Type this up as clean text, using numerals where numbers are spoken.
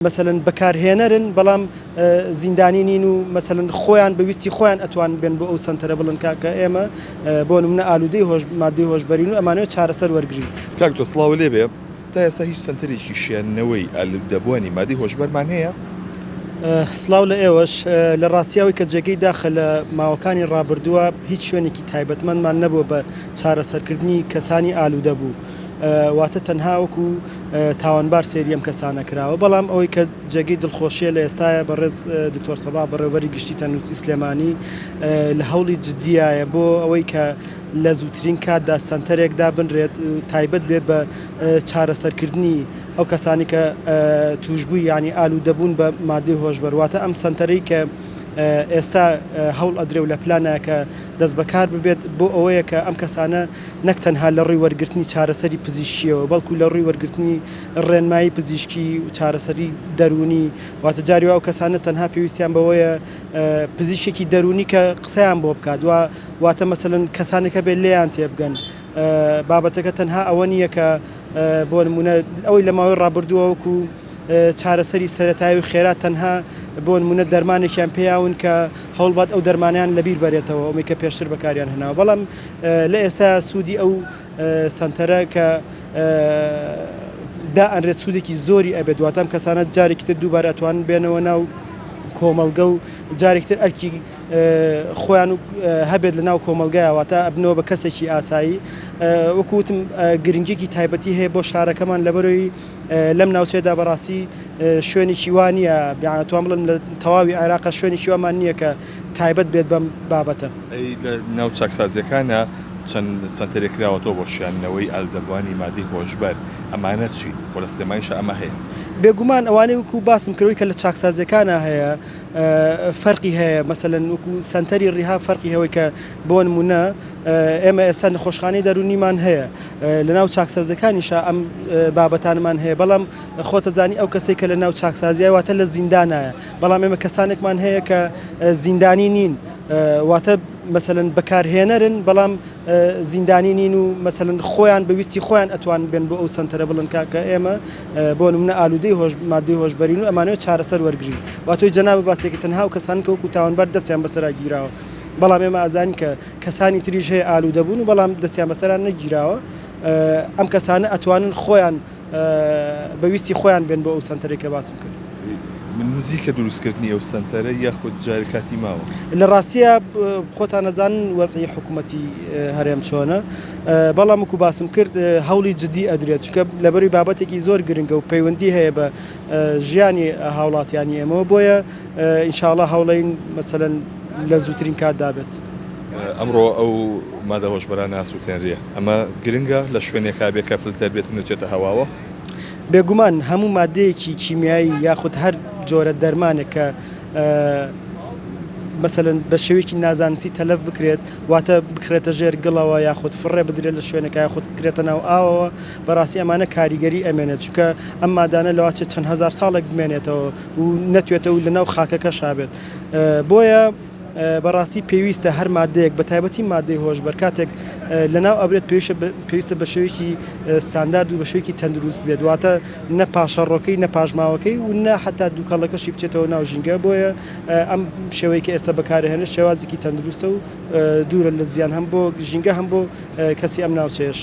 مثلا بەکارهێنەرن بەڵام زیندانی نین و مثلا خۆیان بەویستی خۆیان ئەتوان بێن بۆ ئەو سنتەرە بڵن کاکە ئێمە بۆ نمونە ئالوودەی مادەی هۆشبەرین و ئەمانەوێت چارەسەر وەرگری. کاک تۆ سڵاو لێ بێ تا ئێستا هیچ سنتەرێکی شێننەوەی ئالوودەبوونی مادەی هۆشبەرمان هەیە؟ سڵاو لە ئێوەش لە ڕاستیاوی کە جێگەی داخە لە ماوەکانی ڕابردووە هیچ شوێنێکی تایبەتمەندمان نەبووە بە چارەسەرکردنی کەسانی ئالوودە بوو. واتە تەنها وەکو تاوانبار سێری ئەم کەسانە کراوە، بەڵام ئەوەی کە جێگەی دڵخۆشیە لە ئێستاە بەڕێز دکتۆر سەبا بەڕێوەبەری گشتی تەنووسی سلێمانی لە هەوڵی جددیایە بۆ ئەوەی کە لە زووترین کاتدا سنتەرێکدا بنرێت تایبەت بێ بە چارەسەرکردنی ئەو کەسانی کە توشببووی ینی ئالوودەبوون بە مادەی هۆشبەر. واتە ئەم سنتەرەی کە ئێستا هەوڵ ئەدرێ و لە پلانە کە دەست بەکار ببێت بۆ ئەوەیە کە ئەم کەسانە نەک تەنها لە ڕووی وەرگرتنی چارەسەری پزیشکیەوە بەڵکو لە ڕووی وەرگرتنی ڕێنمایی پزیشکی و چارەسەری دەرونی. واتە جاریوا ئەو کەسانە تەنها پێویستیان بەوەیە پزیشکی دەرونی کە قسەیان بۆ بکات واتە مەسەلەن کەسانێکە بێت لێیان تێبگەن. بابەتەکە تەنها ئەوە نییە کە بۆ نمونە ئەوەی لە ماوەی ڕابردووە وەکو چارەسەری سەرەتایی و خێرات تەنها بۆ نمونە دەرمانێکیان پێیاون کە هەوڵبات ئەو دەرمانیان لەبیر بەرێتەوە ئەوەی کە پێشتر بەکاریان هێناوە. بەڵام لە ئێستا سوودی ئەو سنتەرە کە دا ئەنرێت سوودێکی زۆری ئەبێت، واتەم کەسانە جارێکی تر دووبارە ئەتوانن بێنەوە ناو کۆمەلگە و جارێکتر ئەرکی خۆیان و هەبێت لە ناو کۆمەلگایەواتە ئەبنەوە بە کەسێکی ئاسایی. وەکوتم گرنگێکی تایبەتی هەیە بۆ شارەکەمان لەبەرەوەی لەم ناوچێدا بەڕاستی شوێنێکی وانە بیانەتوان بڵم لە تەواوی عێراقا شوێنێکی وامان نییە کە تایبەت بێت بەم بابەتە. لە ناو چاکسازیەکانە چەند سنتەرێک کراوەتەوە بۆ شێننەوەی ئالوودەبوونی مادەی هۆشبەر، ئەمانە چی پۆلەستێماییشە ئەمە هەیە؟ بێگومان ئەوانەی وەکو باسم کردووی کە لە چاکسازیەکانە هەیە فەرقی هەیە. مەسەلەن وەکو سنتەری ڕیها فەرقی هەوەی کە بۆ نمونە ئێمە ئێستا نەخۆشخانەی دەرونیمان هەیە، لە ناو چاکسازیەکانیشە ئەم بابەتانمان هەیە، بەڵام خۆتەزانی ئەو کەسێک کە لە ناو چاکسازیای واتە لە زیندانایە، بەڵام ئێمە کەسانێکمان هەیە کە زیندانی نین، واتە مەسەلەن بەکارهێنەرن بەڵام زیندانی نین و مەسەلەن خۆیان بەویستی خۆیان ئەتوان بێن بۆ ئەو سنتەرە بڵن کاکە ئێمە بۆ نمونە ئالوودەی مادەی هۆشبەرین و ئەمانەوێت چارەسەر وەرگری. واتۆی جەنابە باسێکی تەنها و کەسان کە وەکو تاوانبەر دەستیان بەسەرا گیراوە، بەڵام ئێمە ئازانین کە کەسانی تریش هەیە ئالوودەبوون و بەڵام دەستیان بەسەران نەگیراوە. ئەم کەسانە ئەتوانن خۆیان بەویستی خۆیان بێن بۆ ئەو سنتەرێک کە باسم کرد. نزیکە دروستکردنی ئەو سنتەرە یاخود جارێکاتی ماوە؟ لە ڕاستیە خۆتان نەزانن وەزعی حکوومەتی هەرێم چۆنە، بەڵام وەکو باسم کرد هەوڵی جددی ئەدرێت، چونکە لەبەروی بابەتێکی زۆر گرنگە و پەیوەندی هەیە بە ژیانی هاوڵاتیانی ئێمەوە، بۆیە ئینشاءڵڵا هەوڵەین مەسەلەن لە زووترین کاتدا بێت. ئەمڕۆ ئەو مادە هۆشبەرانە ئاسووتێنرێ، ئەمە گرنگە لە شوێنێکا بێت کە فلتەر بێت و نەچێتە هەواوە؟ بێگومان هەموو مادەیەکی کیمیایی یاخود هەر جۆرە دەرمانێک کە مەسەلەن بە شێوەیەکی نازانستی تەلەف بکرێت، واتە بکرێتە ژێر گڵەوە یاخود فڕێ بدرێت لە شوێنەکە یاخود بکرێتە ناو ئاوەوە، بەڕاستی ئەمانە کاریگەری ئەمێنێت، چونکە ئەم مادانە لەواچێت چەند هەزار ساڵێک بمێنێتەوە و نەتوێتەوە لە ناو خاکەکە شابێت. بۆیە بەڕاستی پێویستە هەر مادەیەک بە تایبەتی مادەی هۆشبەر کاتێک لەناو ئەبرێت پێویستە بە شێوەیەکی ستاندارد و بە شێوەیەکی تەندروست بێت، واتە نە پاشەڕۆکەی نە پاژماوەکەی و نە حتا دووکەڵەکەشی بچێتەوە ناو ژینگە. بۆیە ئەم شێوەیە کە ئێستا بەکارهێنێت شێوازێکی تەندروستە و دوورە لە زیان هەم بۆ ژینگە هەم بۆ کەسی ئەم ناوچەیەش.